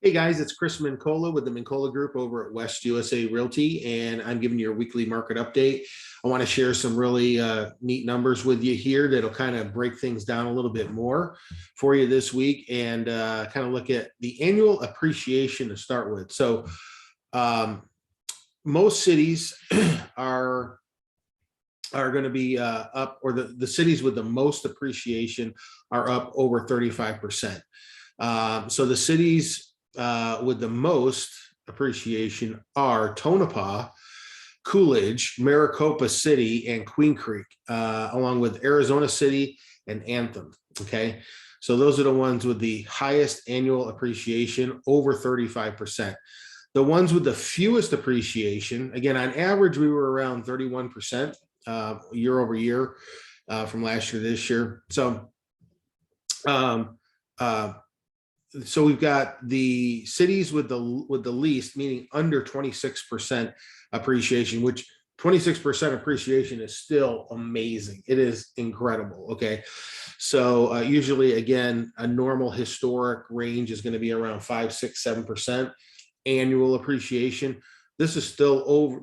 Hey guys, it's Chris Mincola with the Mincola Group over at West USA Realty, and I'm giving you a weekly market update. I want to share some really neat numbers with you here that'll kind of break things down a little bit more for you this week and kind of look at the annual appreciation to start with. So most cities are going to be up, or the cities with the most appreciation are up over 35%. So the cities with the most appreciation are Tonopah, Coolidge, Maricopa City, and Queen Creek, along with Arizona City and Anthem. Okay, so those are the ones with the highest annual appreciation, over 35%. The ones with the fewest appreciation, again, on average, we were around 31% year over year from last year to this year. So we've got the cities with the least, meaning under 26% appreciation, which 26% appreciation is still amazing. It is incredible. Okay, so usually, again, a normal historic range is going to be around 5, 6, 7% annual appreciation. This is still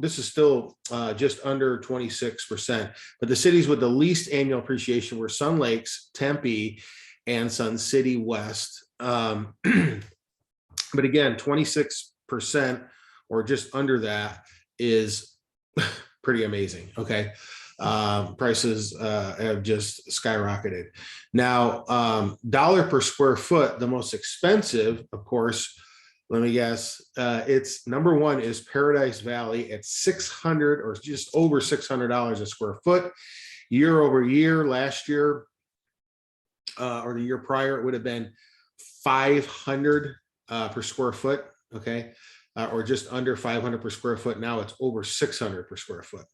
just under 26%. But the cities with the least annual appreciation were Sun Lakes, Tempe, and Sun City West. But again, 26% or just under that is pretty amazing. Okay, prices have just skyrocketed. Now, dollar per square foot, the most expensive, of course. Let me guess. It's number one is Paradise Valley at $600 or just over $600 a square foot. Year over year, last year or the year prior, it would have been 500 per square foot, okay, or just under 500 per square foot. Now it's over 600 per square foot.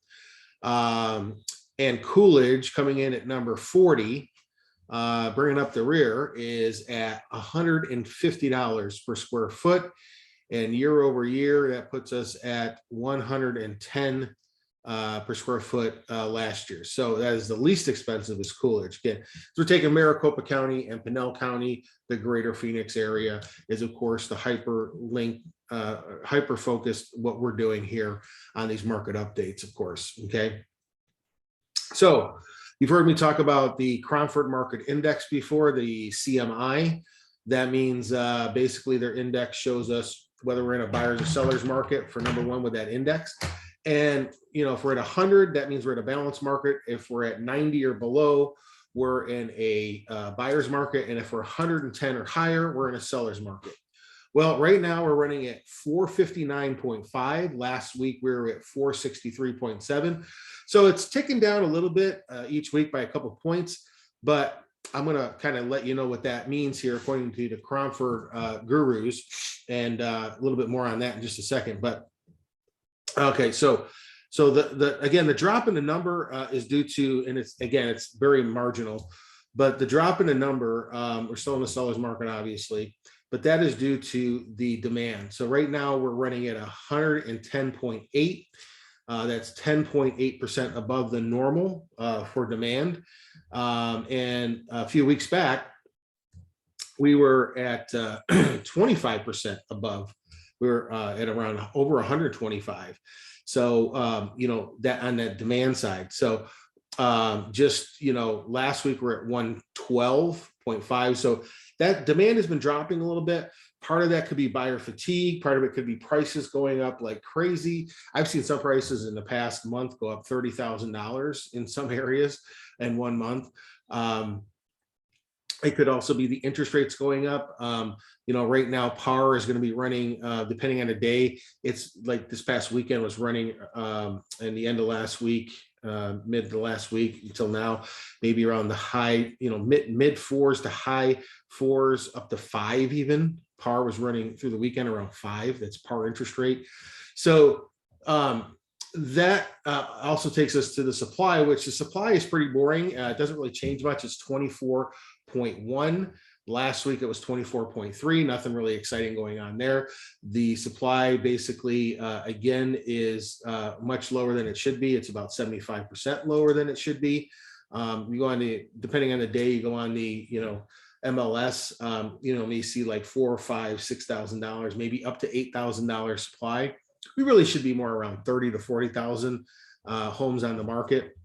And Coolidge coming in at number 40, bringing up the rear, is at $150 per square foot. And year over year, that puts us at 110 per square foot last year. So that is the least expensive is Coolidge. Again, so we're taking Maricopa County and Pinell County. The greater Phoenix area is, of course, the hyper focused what we're doing here on these market updates, of course. Okay, so you've heard me talk about the Cromford Market Index before, the CMI. That means basically their index shows us whether we're in a buyer's or seller's market for number one with that index. And, you know, if we're at 100, that means we're at a balanced market. If we're at 90 or below, we're in a buyer's market. And if we're 110 or higher, we're in a seller's market. Well, right now we're running at 459.5. Last week we were at 463.7. So it's ticking down a little bit each week by a couple of points, but I'm going to kind of let you know what that means here according to the Cromford gurus, and a little bit more on that in just a second. But okay, so again, the drop in the number is due to, and it's very marginal, but the drop in the number, we're still in the seller's market, obviously, but that is due to the demand. So right now we're running at 110.8. That's 10.8% above the normal for demand. And a few weeks back, we were at 25% above. We were at around over 125. So, you know, that on that demand side. So just, you know, last week we're at 112.5. So that demand has been dropping a little bit. Part of that could be buyer fatigue. Part of it could be prices going up like crazy. I've seen some prices in the past month go up $30,000 in some areas in 1 month. It could also be the interest rates going up. You know, right now, PAR is going to be running, depending on the day. It's like this past weekend was running in the end of last week, mid to last week until now, maybe around the high, you know, mid fours to high fours, up to 5 even. PAR was running through the weekend around 5. That's PAR interest rate. So that also takes us to the supply, which the supply is pretty boring. It doesn't really change much. It's 24.1. Last week it was 24.3. Nothing really exciting going on there. The supply basically, again, is much lower than it should be. It's about 75% lower than it should be. You go on the, depending on the day, you go on the, you know, MLS, may see like $4,000, $5,000, $6,000, maybe up to $8,000 supply. We really should be more around 30 to 40,000 homes on the market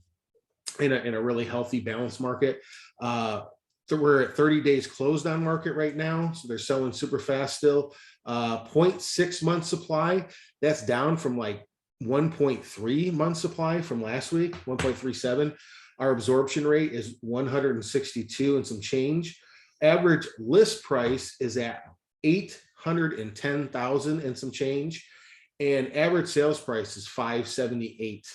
in a really healthy, balanced market. So we're at 30 days closed on market right now. So they're selling super fast still. 0.6 month supply. That's down from like 1.3 month supply from last week, 1.37. Our absorption rate is 162 and some change. Average list price is at 810,000 and some change. And average sales price is 578.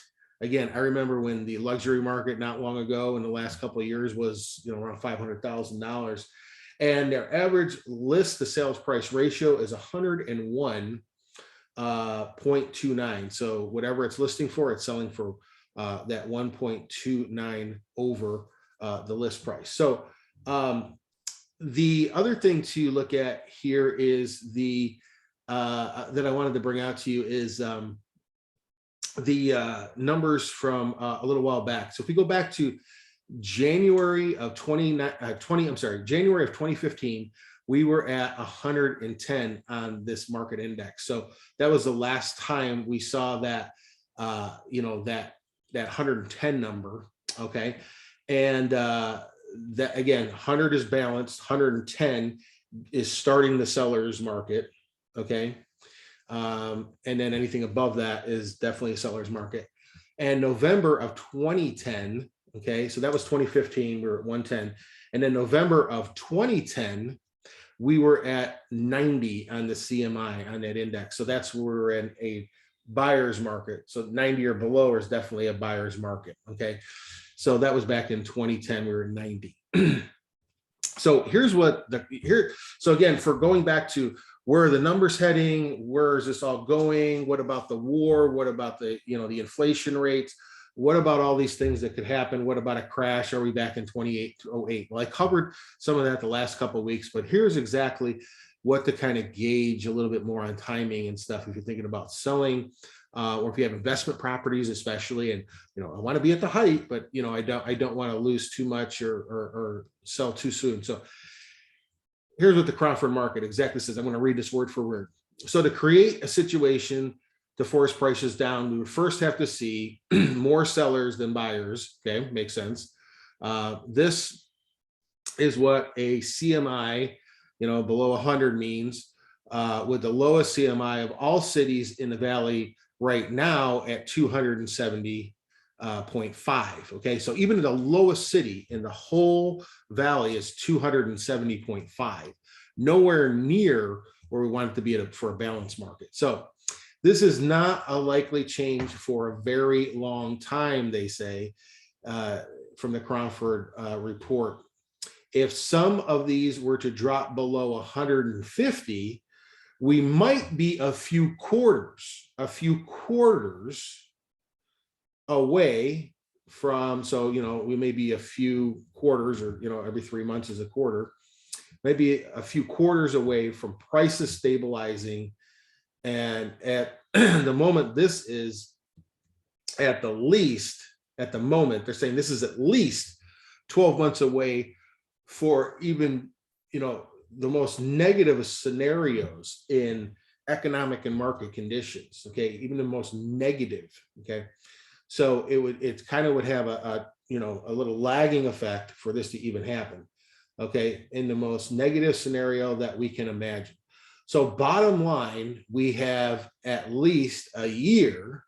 Again, I remember when the luxury market not long ago in the last couple of years was around $500,000, and their average list to sales price ratio is 101.29. So whatever it's listing for, it's selling for that 1.29 over the list price. So the other thing to look at here is that I wanted to bring out to you is the numbers from a little while back. So if we go back to January of 2015, we were at 110 on this market index. So that was the last time we saw that, that 110 number. Okay. And that again, 100 is balanced, 110 is starting the seller's market. Okay. And then anything above that is definitely a seller's market. And November of 2010, okay, so that was 2015, we were at 110. And then November of 2010, we were at 90 on the CMI on that index. So that's where we're in a buyer's market. So 90 or below is definitely a buyer's market. Okay. So that was back in 2010, we were at 90. So here's so again, for going back to where are the numbers heading, where is this all going? What about the war? What about the inflation rates? What about all these things that could happen? What about a crash? Are we back in 2008? Well, I covered some of that the last couple of weeks, but here's exactly what to kind of gauge a little bit more on timing and stuff if you're thinking about selling, or if you have investment properties, especially. And I want to be at the height, but I don't want to lose too much or sell too soon. So here's what the Crawford market exactly says. I'm going to read this word for word. So to create a situation to force prices down, we would first have to see more sellers than buyers. Okay, makes sense. This is what a CMI, below 100 means, with the lowest CMI of all cities in the valley right now at 270.5. Okay, so even the lowest city in the whole valley is 270.5, nowhere near where we want it to be for a balanced market. So this is not a likely change for a very long time, they say, from the Crawford report. If some of these were to drop below 150, we might be a few quarters away from, so we may be a few quarters, or every 3 months is a quarter, maybe a few quarters away from prices stabilizing. And at the moment, this is at the moment, they're saying this is at least 12 months away for even the most negative scenarios in economic and market conditions. Okay, even the most negative. Okay, so it kind of would have a little lagging effect for this to even happen. Okay, in the most negative scenario that we can imagine. So bottom line, we have at least a year,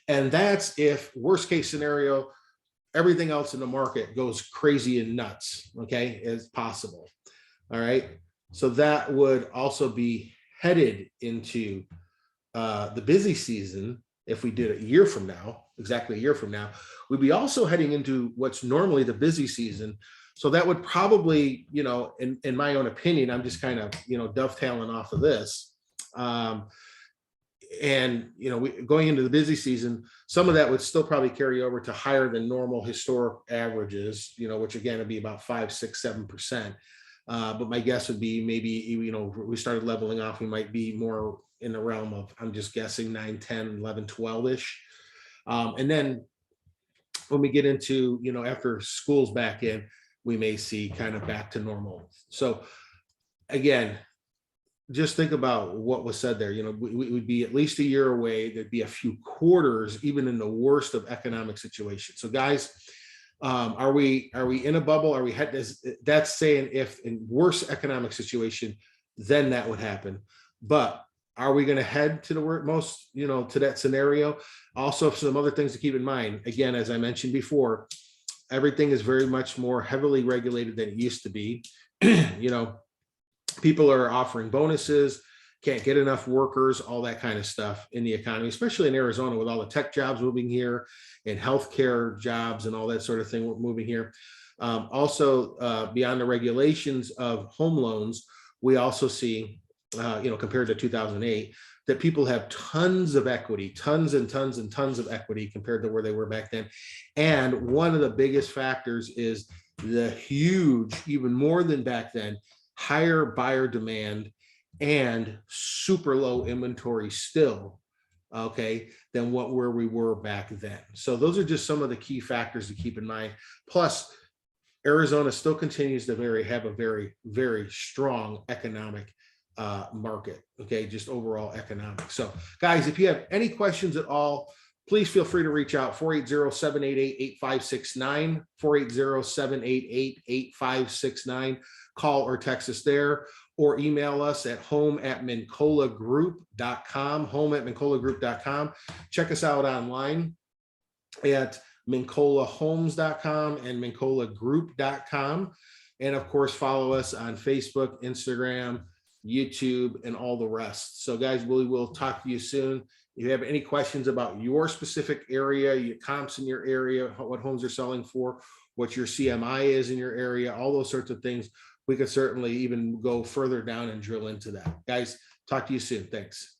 and that's if worst case scenario, everything else in the market goes crazy and nuts. Okay, is possible. All right, so that would also be headed into the busy season. If we did a year from now, exactly a year from now, we'd be also heading into what's normally the busy season. So that would probably, in my own opinion, I'm just kind of, dovetailing off of this. And, going into the busy season, some of that would still probably carry over to higher than normal historic averages, which again would be about 5, 6, 7%. But my guess would be maybe, we started leveling off, we might be more in the realm of, I'm just guessing 9, 10, 11, 12-ish. And then when we get into, after school's back in, we may see kind of back to normal. So again, just think about what was said there. You know, we would be at least a year away. There'd be a few quarters, even in the worst of economic situations. So guys, are we in a bubble? Are we headed? That's saying if in worse economic situation, then that would happen. But are we going to head to the most, you know, to that scenario? Also, some other things to keep in mind. Again, as I mentioned before, everything is very much more heavily regulated than it used to be. You know, people are offering bonuses, can't get enough workers, all that kind of stuff in the economy, especially in Arizona with all the tech jobs moving here and healthcare jobs and all that sort of thing moving here. Also, beyond the regulations of home loans, we also see, you know, compared to 2008, that people have tons of equity, tons and tons and tons of equity compared to where they were back then. And one of the biggest factors is the huge, even more than back then, higher buyer demand and super low inventory still, okay, than where we were back then. So those are just some of the key factors to keep in mind. Plus, Arizona still continues to have a very, very strong economic market, okay, just overall economic. So guys, if you have any questions at all, please feel free to reach out, 480-788-8569, 480-788-8569. Call or text us there, or email us at home@mincolagroup.com, home@mincolagroup.com. Check us out online at mincolahomes.com and mincolagroup.com. And of course, follow us on Facebook, Instagram, YouTube, and all the rest. So guys, we will talk to you soon. If you have any questions about your specific area, your comps in your area, what homes are selling for, what your CMI is in your area, all those sorts of things, we could certainly even go further down and drill into that. Guys, talk to you soon. Thanks.